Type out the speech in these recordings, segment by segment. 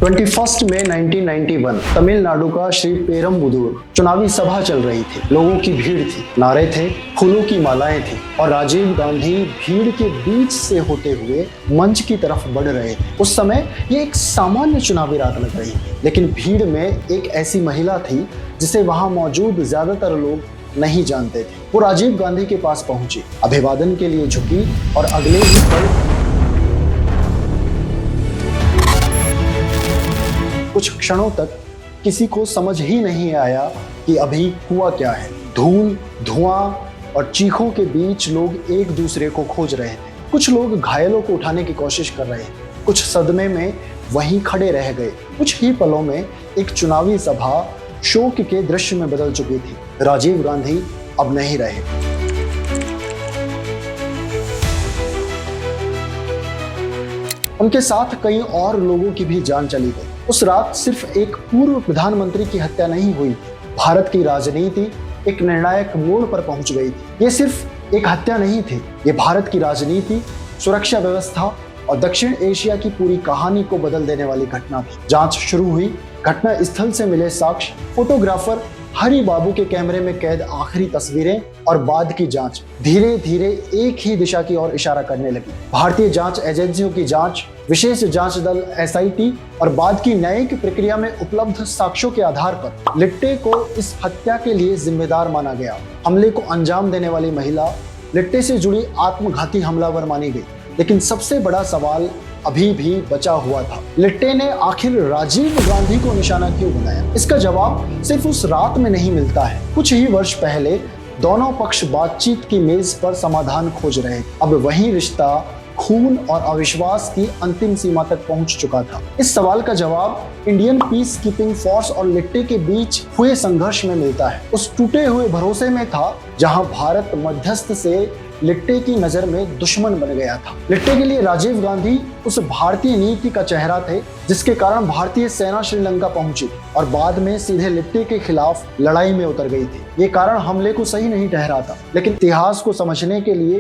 21 मई 1991 तमिलनाडु का श्री पेरम्बुदूर चुनावी सभा चल रही थी। लोगों की भीड़ थी, नारे थे, फूलों की मालाएं थी और राजीव गांधी भीड़ के बीच से होते हुए मंच की तरफ बढ़ रहे थे। उस समय ये एक सामान्य चुनावी रात लग रही थी, लेकिन भीड़ में एक ऐसी महिला थी जिसे वहां मौजूद ज्यादातर लोग नहीं जानते थे। वो राजीव गांधी के पास पहुंची, अभिवादन के लिए झुकी और अगले ही पल कुछ क्षणों तक किसी को समझ ही नहीं आया कि अभी हुआ क्या है। धूल, धुआं और चीखों के बीच लोग एक दूसरे को खोज रहे थे। कुछ लोग घायलों को उठाने की कोशिश कर रहे थे, कुछ सदमे में वहीं खड़े रह गए। कुछ ही पलों में एक चुनावी सभा शोक के दृश्य में बदल चुकी थी। राजीव गांधी अब नहीं रहे। उनके साथ कई और लोगों की भी जान चली गई। उस रात सिर्फ एक पूर्व प्रधानमंत्री की हत्या नहीं हुई, भारत की राजनीति एक निर्णायक मोड़ पर पहुंच गई थी। ये सिर्फ एक हत्या नहीं थी, ये भारत की राजनीति, सुरक्षा व्यवस्था और दक्षिण एशिया की पूरी कहानी को बदल देने वाली घटना थी। जांच शुरू हुई। घटना स्थल से मिले साक्ष्य, फोटोग्राफर हरि बाबू के कैमरे में कैद आखिरी तस्वीरें और बाद की जांच धीरे धीरे एक ही दिशा की ओर इशारा करने लगी। भारतीय जांच एजेंसियों की जांच, विशेष जांच दल SIT और बाद की न्यायिक प्रक्रिया में उपलब्ध साक्ष्यों के आधार पर लिट्टे को इस हत्या के लिए जिम्मेदार माना गया। हमले को अंजाम देने वाली महिला लिट्टे से जुड़ी आत्मघाती हमलावर मानी गई, लेकिन सबसे बड़ा सवाल अभी भी बचा हुआ था। लिट्टे ने आखिर राजीव गांधी को निशाना क्यों बनाया? इसका जवाब सिर्फ उस रात में नहीं मिलता है। कुछ ही वर्ष पहले दोनों पक्ष बातचीत की मेज पर समाधान खोज रहे थे। अब वही रिश्ता खून और अविश्वास की अंतिम सीमा तक पहुंच चुका था। इस सवाल का जवाब इंडियन पीस कीपिंग फोर्स और लिट्टे के बीच हुए संघर्ष में मिलता है। उस टूटे हुए भरोसे में था जहां भारत मध्यस्थ से लिट्टे की नजर में दुश्मन बन गया था। लिट्टे के लिए राजीव गांधी उस भारतीय नीति का चेहरा थे जिसके कारण भारतीय सेना श्रीलंका पहुंची और बाद में सीधे लिट्टे के खिलाफ लड़ाई में उतर गई थी। ये कारण हमले को सही नहीं ठहराता, लेकिन इतिहास को समझने के लिए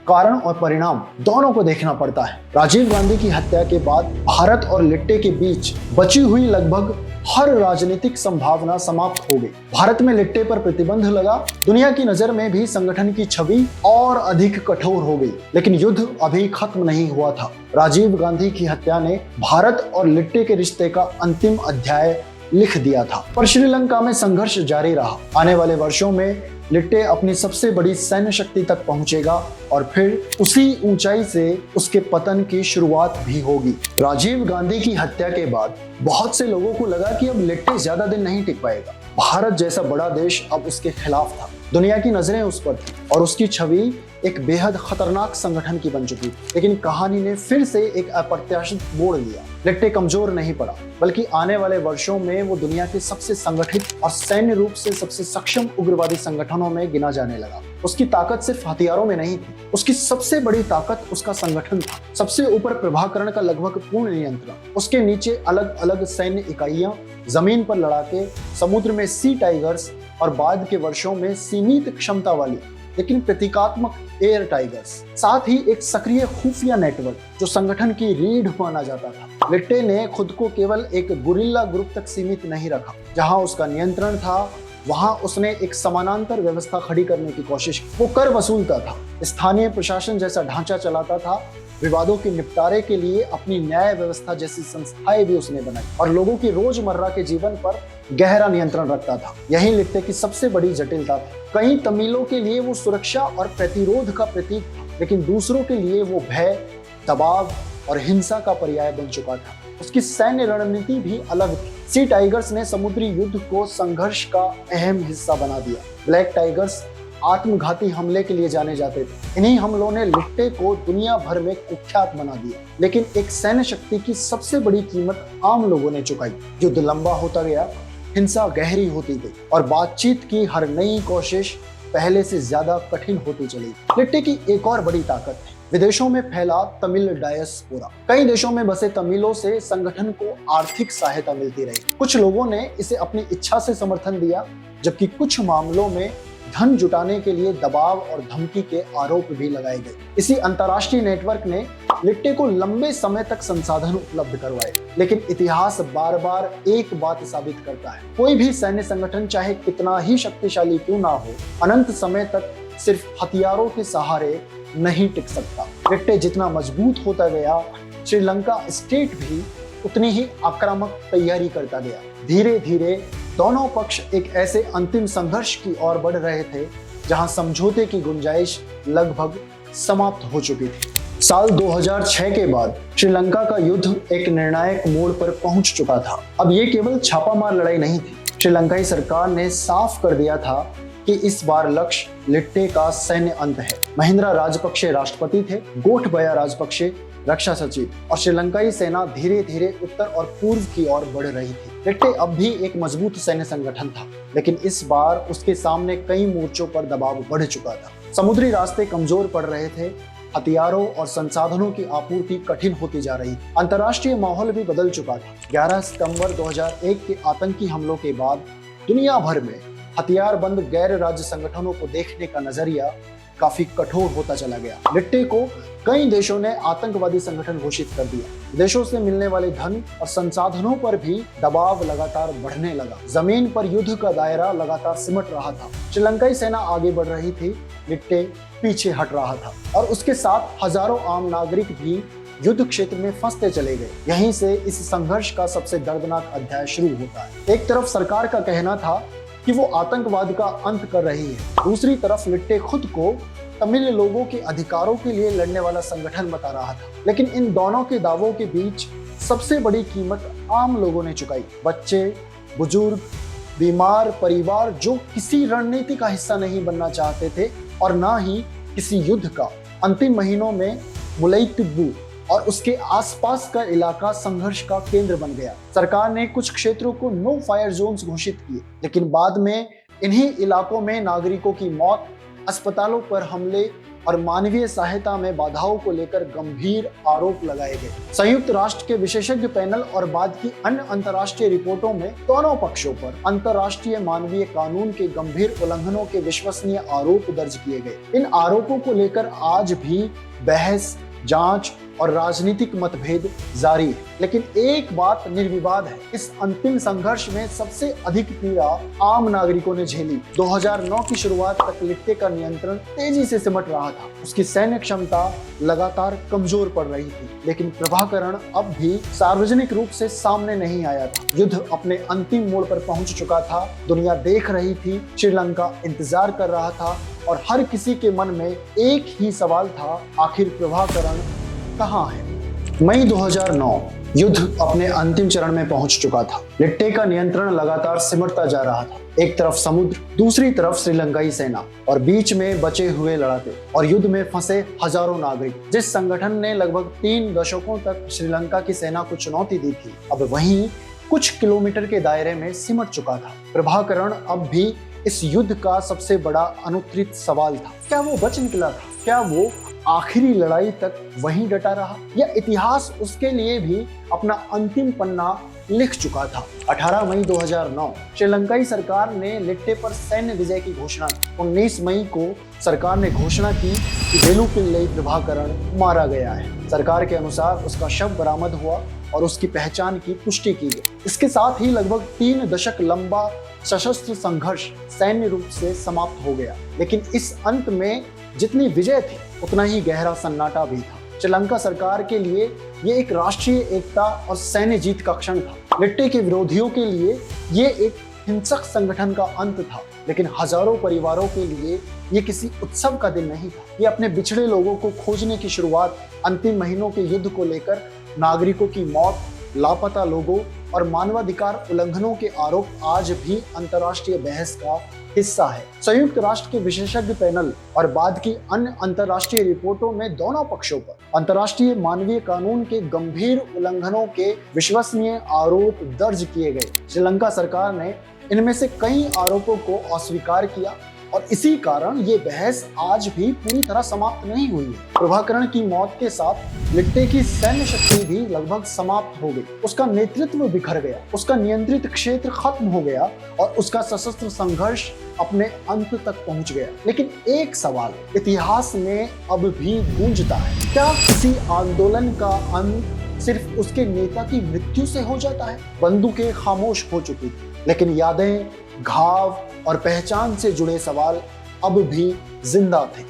कारण और परिणाम दोनों को देखना पड़ता है। राजीव गांधी की हत्या के बाद भारत और लिट्टे के बीच बची हुई लगभग हर राजनीतिक संभावना समाप्त हो गई। भारत में लिट्टे पर प्रतिबंध लगा, दुनिया की नजर में भी संगठन की छवि और अधिक कठोर हो गई। लेकिन युद्ध अभी खत्म नहीं हुआ था। राजीव गांधी की हत्या ने भारत और लिट्टे के रिश्ते का अंतिम अध्याय लिख दिया था, पर श्रीलंका में संघर्ष जारी रहा। आने वाले वर्षों में लिट्टे अपनी सबसे बड़ी सैन्य शक्ति तक पहुंचेगा और फिर उसी ऊंचाई से उसके पतन की शुरुआत भी होगी। राजीव गांधी की हत्या के बाद बहुत से लोगों को लगा कि अब लिट्टे ज्यादा दिन नहीं टिक पाएगा। भारत जैसा बड़ा देश अब उसके खिलाफ था, दुनिया की नजरें उस पर थी और उसकी छवि एक बेहद खतरनाक संगठन की बन चुकी। लेकिन कहानी ने फिर से एक अप्रत्याशित मोड़ लिया। लिट्टे कमजोर नहीं पड़ा, बल्कि आने वाले वर्षों में वो दुनिया के सबसे संगठित और सैन्य रूप से सबसे सक्षम उग्रवादी संगठनों में गिना जाने लगा। उसकी ताकत सिर्फ हथियारों में नहीं थी, उसकी सबसे बड़ी ताकत उसका संगठन था। सबसे ऊपर प्रभाकरण का लगभग पूर्ण नियंत्रण, उसके नीचे अलग अलग सैन्य इकाइयां, जमीन पर लड़ाके, समुद्र में सी टाइगर्स और बाद के वर्षों में सीमित क्षमता वाली लेकिन प्रतीकात्मक एयर टाइगर्स, साथ ही एक सक्रिय खुफिया नेटवर्क जो संगठन की रीढ़ माना जाता था। लिट्टे ने खुद को केवल एक गुरिल्ला ग्रुप तक सीमित नहीं रखा। जहां उसका नियंत्रण था वहां उसने एक समानांतर व्यवस्था खड़ी करने की कोशिश की। वो कर वसूलता था, स्थानीय प्रशासन जैसा ढांचा चलाता था, विवादों के निपटारे के लिए अपनी न्याय व्यवस्था जैसी संस्थाएं भी उसने बनाई और लोगों की रोजमर्रा के जीवन पर गहरा नियंत्रण रखता था। यही लिट्टे की सबसे बड़ी जटिलता थी। कई तमिलों के लिए वो सुरक्षा और प्रतिरोध का प्रतीक था, लेकिन दूसरों के लिए वो भय, दबाव और हिंसा का पर्याय बन चुका था। उसकी सैन्य रणनीति भी अलग थी। सी टाइगर्स ने समुद्री युद्ध को संघर्ष का अहम हिस्सा बना दिया। ब्लैक टाइगर्स आत्मघाती हमले के लिए जाने जाते थे। इन्हीं हमलों ने लिट्टे को दुनिया भर में कुख्यात बना दिया। लेकिन एक सैन्य शक्ति की सबसे बड़ी कीमत आम लोगों ने चुकाई। युद्ध लंबा होता गया, हिंसा गहरी होती गई और बातचीत की हर नई कोशिश पहले से ज्यादा कठिन होती चली। लिट्टे की एक और बड़ी ताकत थी विदेशों में फैला तमिल डायस्पोरा। कई देशों में बसे तमिलों से संगठन को आर्थिक सहायता मिलती रही। कुछ लोगों ने इसे अपनी इच्छा से समर्थन दिया, जबकि कुछ मामलों में धन जुटाने के लिए दबाव और धमकी के आरोप भी लगाए गए। इसी अंतर्राष्ट्रीय नेटवर्क ने लिट्टे को लंबे समय तक संसाधन उपलब्ध करवाए, लेकिन इतिहास बार बार एक बात साबित करता है, कोई भी सैन्य संगठन चाहे कितना ही शक्तिशाली क्यों ना हो, अनंत समय तक सिर्फ हथियारों के सहारे नहीं टिक सकता। लिट्टे जितना मजबूत होता गया, श्रीलंका स्टेट भी उतनी ही आक्रामक तैयारी करता गया। धीरे धीरे दोनों पक्ष एक ऐसे अंतिम संघर्ष की ओर बढ़ रहे थे जहां समझौते की गुंजाइश लगभग समाप्त हो चुकी थी। साल 2006 के बाद श्रीलंका का युद्ध एक निर्णायक मोड़ पर पहुंच चुका था। अब ये केवल छापामार लड़ाई नहीं थी। श्रीलंकाई सरकार ने साफ कर दिया था कि इस बार लक्ष्य लिट्टे का सैन्य अंत है। महिंद्रा राजपक्षे राष्ट्रपति थे, गोठबया राजपक्षे रक्षा सचिव, और श्रीलंकाई सेना धीरे धीरे उत्तर और पूर्व की ओर बढ़ रही थी। लिट्टे अब भी एक मजबूत सैन्य संगठन था, लेकिन इस बार उसके सामने कई मोर्चों पर दबाव बढ़ चुका था। समुद्री रास्ते कमजोर पड़ रहे थे, हथियारों और संसाधनों की आपूर्ति कठिन होती जा रही थी। अंतर्राष्ट्रीय माहौल भी बदल चुका था। 11 सितंबर 2001 के आतंकी हमलों के बाद दुनिया भर में हथियारबंद गैर राज्य संगठनों को देखने का नजरिया काफी कठोर होता चला गया। लिट्टे को कई देशों ने आतंकवादी संगठन घोषित कर दिया। देशों से मिलने वाले धन और संसाधनों पर भी दबाव लगातार बढ़ने लगा। जमीन पर युद्ध का दायरा लगातार सिमट रहा था। श्रीलंकाई सेना आगे बढ़ रही थी, लिट्टे पीछे हट रहा था, और उसके साथ हजारों आम नागरिक भी युद्ध क्षेत्र में फंसते चले गए। यहीं से इस संघर्ष का सबसे दर्दनाक अध्याय शुरू होता है। एक तरफ सरकार का कहना था कि वो आतंकवाद का अंत कर रही है, दूसरी तरफ लिट्टे खुद को तमिल लोगों के अधिकारों के लिए लड़ने वाला संगठन बता रहा था। लेकिन इन दोनों के दावों के बीच सबसे बड़ी कीमत आम लोगों ने चुकाई। बच्चे, बुजुर्ग, बीमार परिवार जो किसी रणनीति का हिस्सा नहीं बनना चाहते थे और ना ही किसी युद्ध का। अंतिम महीनों में मुलैतिब्बू और उसके आसपास का इलाका संघर्ष का केंद्र बन गया। सरकार ने कुछ क्षेत्रों को नो फायर जोन्स घोषित किए, लेकिन बाद में इन्हीं इलाकों में नागरिकों की मौत, अस्पतालों पर हमले और मानवीय सहायता में बाधाओं को लेकर गंभीर आरोप लगाए गए। संयुक्त राष्ट्र के विशेषज्ञ पैनल और बाद की अन्य अंतर्राष्ट्रीय रिपोर्टों में दोनों पक्षों पर अंतर्राष्ट्रीय मानवीय कानून के गंभीर उल्लंघनों के विश्वसनीय आरोप दर्ज किए गए। इन आरोपों को लेकर आज भी बहस, जांच और राजनीतिक मतभेद जारी है। लेकिन एक बात निर्विवाद है, इस अंतिम संघर्ष में सबसे अधिक पीड़ा आम नागरिकों ने झेली। 2009 की शुरुआत तक लिट्टे का नियंत्रण तेजी से सिमट रहा था। उसकी सैन्य क्षमता लगातार कमजोर पड़ रही थी, लेकिन प्रभाकरण अब भी सार्वजनिक रूप से सामने नहीं आया था। युद्ध अपने अंतिम मोड़ पर पहुंच चुका था। दुनिया देख रही थी, श्रीलंका इंतजार कर रहा था, और हर किसी के मन में एक ही सवाल था, आखिर प्रभाकरण कहाँ है? मई 2009 युद्ध अपने अंतिम चरण में पहुंच चुका था। लिट्टे का नियंत्रण लगातार सिमटता जा रहा था। एक तरफ समुद्र, दूसरी तरफ श्रीलंकाई सेना, और बीच में बचे हुए लड़ाके और युद्ध में फंसे हजारों नागरिक। जिस संगठन ने लगभग 3 दशकों तक श्रीलंका की सेना को चुनौती दी थी, अब वहीं कुछ किलोमीटर के दायरे में सिमट चुका था। प्रभाकरण अब भी इस युद्ध का सबसे बड़ा अनुत्तरित सवाल था। क्या वो बच निकला था? क्या वो आखिरी लड़ाई तक वहीं डटा रहा, या इतिहास उसके लिए भी अपना अंतिम पन्ना लिख चुका था? 18 मई 2009 श्रीलंकाई सरकार ने लिट्टे पर सैन्य विजय की घोषणा की। 19 मई को सरकार ने घोषणा की कि वेलुपिल्ले प्रभाकरण मारा गया है। सरकार के अनुसार उसका शव बरामद हुआ और उसकी पहचान की पुष्टि की गई। इसके साथ ही लगभग 3 दशक लंबा सशस्त्र संघर्ष सैन्य रूप से समाप्त हो गया। लेकिन इस अंत में जितनी विजय थी, उतना ही गहरा सन्नाटा भी था। श्रीलंका सरकार के लिए ये एक राष्ट्रीय एकता और सैन्य जीत का क्षण था। लिट्टे के विरोधियों के लिए ये एक हिंसक संगठन का अंत था, लेकिन हजारों परिवारों के लिए ये किसी उत्सव का दिन नहीं था। ये अपने बिछड़े लोगों को खोजने की शुरुआत। अंतिम महीनों के युद्ध को लेकर नागरिकों की मौत, लापता लोगों और मानवाधिकार उल्लंघनों के आरोप आज भी अंतर्राष्ट्रीय बहस का हिस्सा है। संयुक्त राष्ट्र के विशेषज्ञ पैनल और बाद की अन्य अंतर्राष्ट्रीय रिपोर्टों में दोनों पक्षों पर अंतर्राष्ट्रीय मानवीय कानून के गंभीर उल्लंघनों के विश्वसनीय आरोप दर्ज किए गए। श्रीलंका सरकार ने इनमें से कई आरोपों को अस्वीकार किया और इसी कारण ये बहस आज भी पूरी तरह समाप्त नहीं हुई है। प्रभाकरण की मौत के साथ लिट्टे की सैन्य शक्ति भी लगभग समाप्त हो गई। उसका नेतृत्व बिखर गया, उसका नियंत्रित क्षेत्र खत्म हो गया और उसका सशस्त्र संघर्ष अपने अंत तक पहुंच गया। लेकिन एक सवाल इतिहास में अब भी गूंजता है, क्या किसी आंदोलन का अंत सिर्फ उसके नेता की मृत्यु से हो जाता है? बंदूकें खामोश हो चुकी थी, लेकिन यादें, घाव और पहचान से जुड़े सवाल अब भी जिंदा थे।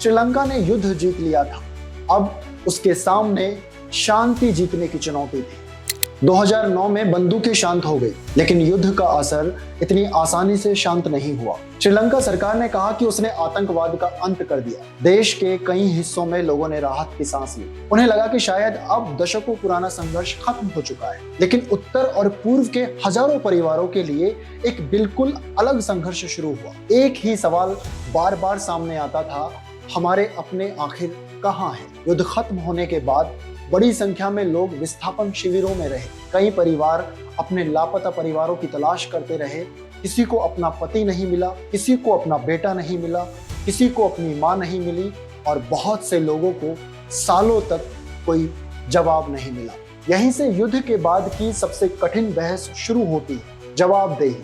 श्रीलंका ने युद्ध जीत लिया था, अब उसके सामने शांति जीतने की चुनौती थी। 2009 में बंदूकें शांत हो गई, लेकिन युद्ध का असर इतनी आसानी से शांत नहीं हुआ। श्रीलंका सरकार ने कहा कि उसने आतंकवाद का अंत कर दिया। देश के कई हिस्सों में लोगों ने राहत की सांस ली। उन्हें लगा कि शायद अब दशकों पुराना संघर्ष खत्म हो चुका है। लेकिन उत्तर और पूर्व के हजारों परिवारों के लिए एक बिल्कुल अलग संघर्ष शुरू हुआ। एक ही सवाल बार बार सामने आता था, हमारे अपने आखिर कहाँ हैं? युद्ध खत्म होने के बाद बड़ी संख्या में लोग विस्थापन शिविरों में रहे। कई परिवार अपने लापता परिवारों की तलाश करते रहे। किसी को अपना पति नहीं मिला, किसी को अपना बेटा नहीं मिला, किसी को अपनी माँ नहीं मिली और बहुत से लोगों को सालों तक कोई जवाब नहीं मिला। यहीं से युद्ध के बाद की सबसे कठिन बहस शुरू होती है, जवाबदेही।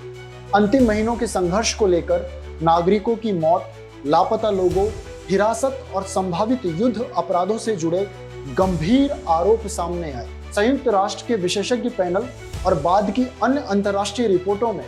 अंतिम महीनों के संघर्ष को लेकर नागरिकों की मौत, लापता लोगों, हिरासत और संभावित युद्ध अपराधों से जुड़े गंभीर आरोप सामने आए। संयुक्त राष्ट्र के विशेषज्ञ पैनल और बाद की अन्य अंतर्राष्ट्रीय रिपोर्टों में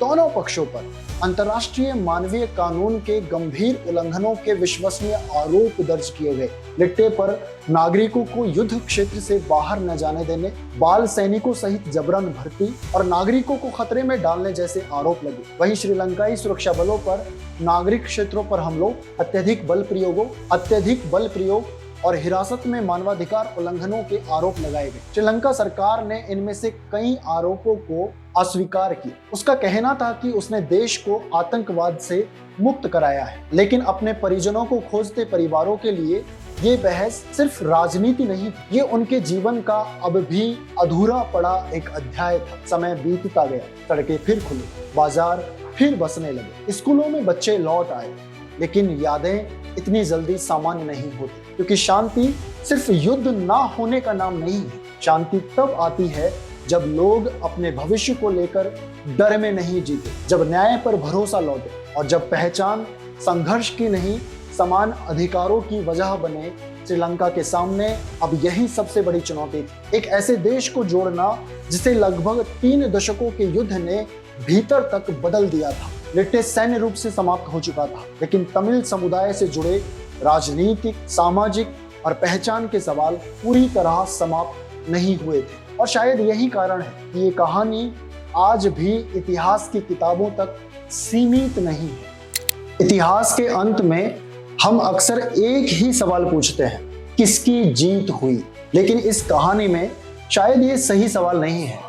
दोनों पक्षों पर अंतर्राष्ट्रीय मानवीय कानून के गंभीर उल्लंघनों के विश्वसनीय आरोप दर्ज किए गए। लिट्टे पर नागरिकों को युद्ध क्षेत्र से बाहर न जाने देने, बाल सैनिकों सहित जबरन भर्ती और नागरिकों को खतरे में डालने जैसे आरोप लगे। वहीं श्रीलंकाई सुरक्षा बलों पर नागरिक क्षेत्रों पर हमलों, अत्यधिक बल प्रयोग और हिरासत में मानवाधिकार उल्लंघनों के आरोप लगाए गए। श्रीलंका सरकार ने इनमें से कई आरोपों को अस्वीकार किया। उसका कहना था कि उसने देश को आतंकवाद से मुक्त कराया है, लेकिन अपने परिजनों को खोजते परिवारों के लिए ये बहस सिर्फ राजनीति नहीं, ये उनके जीवन का अब भी अधूरा पड़ा एक अध्याय था। समय बीतता गया, सड़कें फिर खुली, बाजार फिर बसने लगे, स्कूलों में बच्चे लौट आए, लेकिन यादें इतनी जल्दी सामान्य नहीं होती, क्योंकि शांति सिर्फ युद्ध ना होने का नाम नहीं है। शांति तब आती है जब लोग अपने भविष्य को लेकर डर में नहीं जीते, जब न्याय पर भरोसा लौटे और जब पहचान संघर्ष की नहीं, समान अधिकारों की वजह बने। श्रीलंका के सामने अब यही सबसे बड़ी चुनौती थी, एक ऐसे देश को जोड़ना जिसे लगभग 3 दशकों के युद्ध ने भीतर तक बदल दिया था। लिट्टे सैन्य रूप से समाप्त हो चुका था, लेकिन तमिल समुदाय से जुड़े राजनीतिक, सामाजिक और पहचान के सवाल पूरी तरह समाप्त नहीं हुए थे। और शायद यही कारण है कि ये कहानी आज भी इतिहास की किताबों तक सीमित नहीं है। इतिहास के अंत में हम अक्सर एक ही सवाल पूछते हैं, किसकी जीत हुई? लेकिन इस कहानी में शायद ये सही सवाल नहीं है।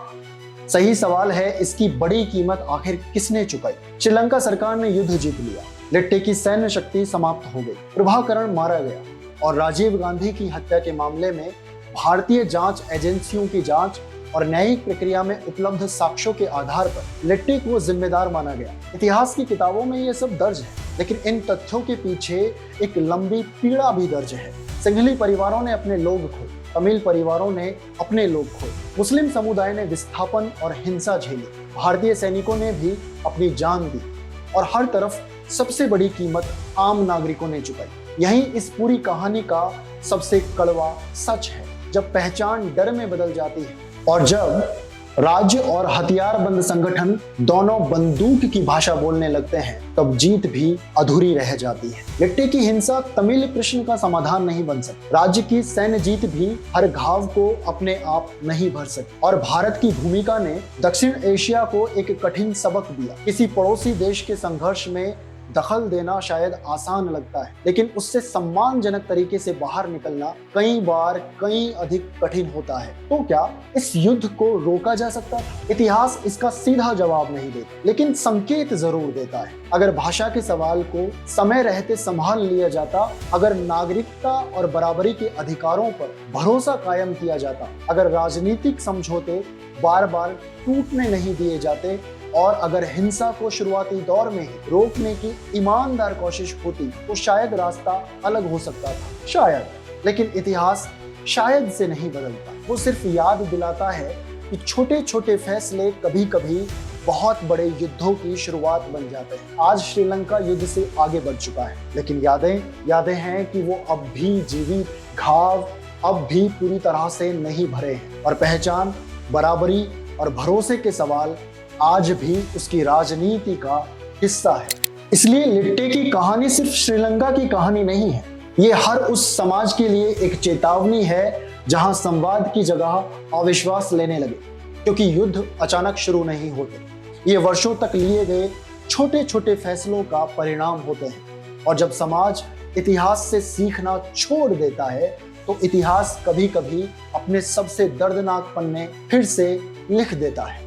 सही सवाल है, इसकी बड़ी कीमत आखिर किसने चुकाई? श्रीलंका सरकार ने युद्ध जीत लिया, लिट्टे की सैन्य शक्ति समाप्त हो गई, प्रभाकरण मारा गया और राजीव गांधी की हत्या के मामले में भारतीय जांच एजेंसियों की जांच और न्यायिक प्रक्रिया में उपलब्ध साक्ष्यों के आधार पर लिट्टे को जिम्मेदार माना गया। इतिहास की किताबों में ये सब दर्ज है, लेकिन इन तथ्यों के पीछे एक लंबी पीड़ा भी दर्ज है। सिंघली परिवारों ने अपने लोग खोए, तमिल परिवारों ने अपने लोग खोए, मुस्लिम समुदाय ने विस्थापन और हिंसा झेली, भारतीय सैनिकों ने भी अपनी जान दी और हर तरफ सबसे बड़ी कीमत आम नागरिकों ने चुकाई। यही इस पूरी कहानी का सबसे कड़वा सच है। जब पहचान डर में बदल जाती है और जब राज्य और हथियारबंद संगठन दोनों बंदूक की भाषा बोलने लगते हैं, तब जीत भी अधूरी रह जाती है। लिट्टे की हिंसा तमिल प्रश्न का समाधान नहीं बन सकती, राज्य की सैन्य जीत भी हर घाव को अपने आप नहीं भर सकती और भारत की भूमिका ने दक्षिण एशिया को एक कठिन सबक दिया। किसी पड़ोसी देश के संघर्ष में दखल देना शायद आसान लगता है, लेकिन उससे सम्मानजनक तरीके से बाहर निकलना कई बार कई अधिक कठिन होता है। तो क्या इस युद्ध को रोका जा सकता था? इतिहास इसका सीधा जवाब नहीं देता, लेकिन संकेत जरूर देता है। अगर भाषा के सवाल को समय रहते संभाल लिया जाता, अगर नागरिकता और बराबरी के अधिकारों पर भरोसा कायम किया जाता, अगर राजनीतिक समझौते बार बार टूटने नहीं दिए जाते और अगर हिंसा को शुरुआती दौर में ही रोकने की ईमानदार कोशिश होती तो शायद रास्ता अलग हो सकता था, शायद। लेकिन इतिहास शायद से नहीं बदलता, वो सिर्फ याद दिलाता है कि छोटे छोटे फैसले कभी कभी बहुत बड़े युद्धों की शुरुआत बन जाते हैं। आज श्रीलंका युद्ध से आगे बढ़ चुका है, लेकिन यादें हैं कि वो अब भी जीवित, घाव अब भी पूरी तरह से नहीं भरे हैं, और पहचान, बराबरी और भरोसे के सवाल आज भी उसकी राजनीति का हिस्सा है। इसलिए लिट्टे की कहानी सिर्फ श्रीलंका की कहानी नहीं है, ये हर उस समाज के लिए एक चेतावनी है जहां संवाद की जगह अविश्वास लेने लगे, क्योंकि युद्ध अचानक शुरू नहीं होते, ये वर्षों तक लिए गए छोटे छोटे फैसलों का परिणाम होते हैं। और जब समाज इतिहास से सीखना छोड़ देता है तो इतिहास कभी कभी अपने सबसे दर्दनाक पन्ने फिर से लिख देता है।